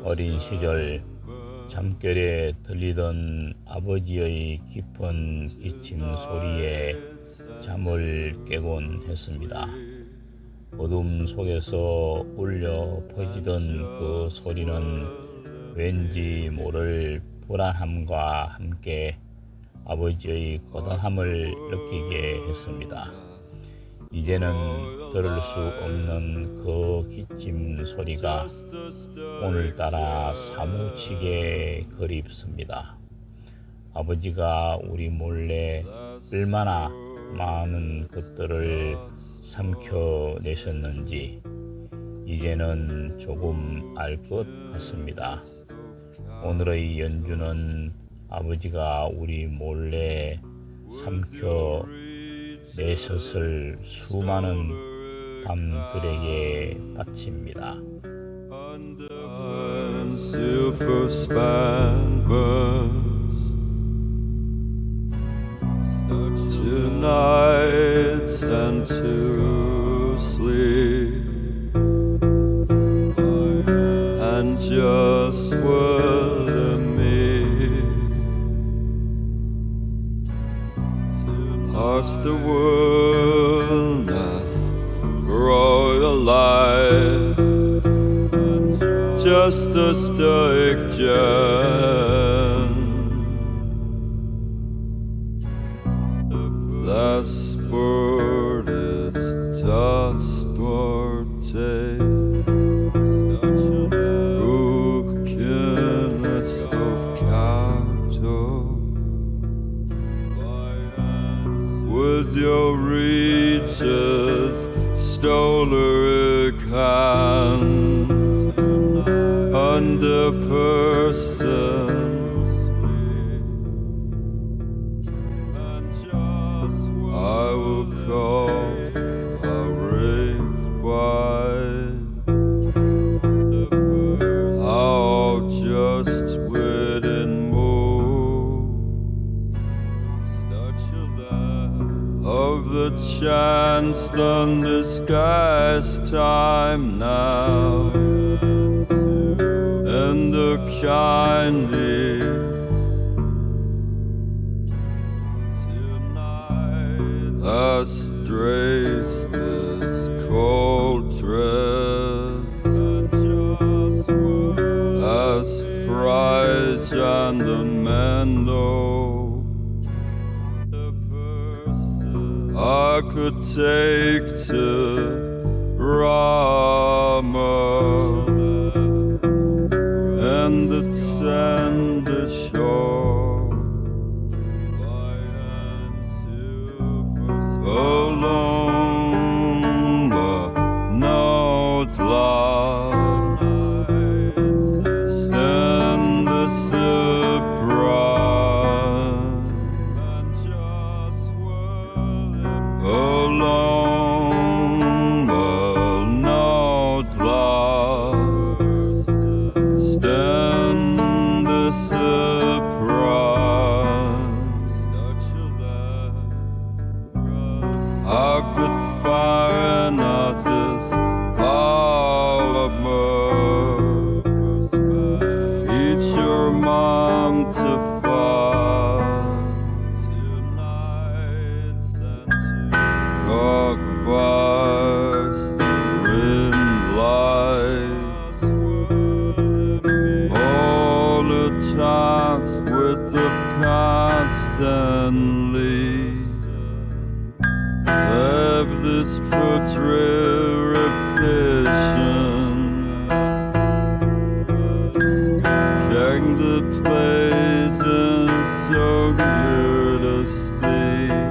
어린 시절 잠결에 들리던 아버지의 깊은 기침 소리에 잠을 깨곤 했습니다. 어둠 속에서 울려 퍼지던 그 소리는 왠지 모를 불안함과 함께 아버지의 고단함을 느끼게 했습니다. 이제는 들을 수 없는 그 기침 소리가 오늘따라 사무치게 그립습니다. 아버지가 우리 몰래 얼마나 많은 것들을 삼켜내셨는지 이제는 조금 알 것 같습니다. 오늘의 연주는 아버지가 우리 몰래 삼켜내셨을 수많은 밤들에게 바칩니다. Tonight and to sleep, and just will me pass the world that brought alive, just a stoic gem. The sport is just for take, brokenness of character. With your reaches stolen hands under person. I will call a rage wide, I'll just within more of the chance undisguised time now, and the kindly strays this cold dress as fries and a mendo I could take to Rama and the tender shore. Alone the notelar stand the surprise. Alone the notelar stand the surprise. I could fire an artist all of mine. Teach your mom to fight. Cock bars the wind lights. All the times with the constantly have this repetition. Gang the place and so good to sleep.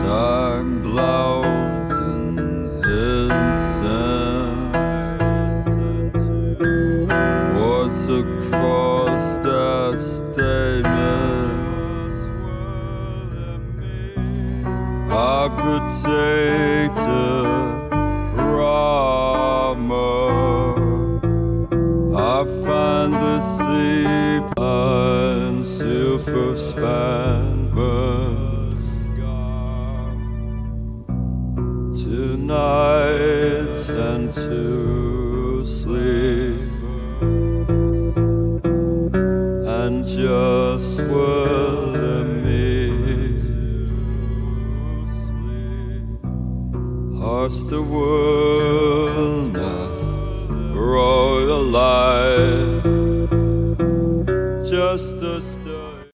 Sang clouds and incense was across that statement. I could take to Rama. I find the sleep and silver span burns. Tonight and to sleep. just swell me. Hearts the world now.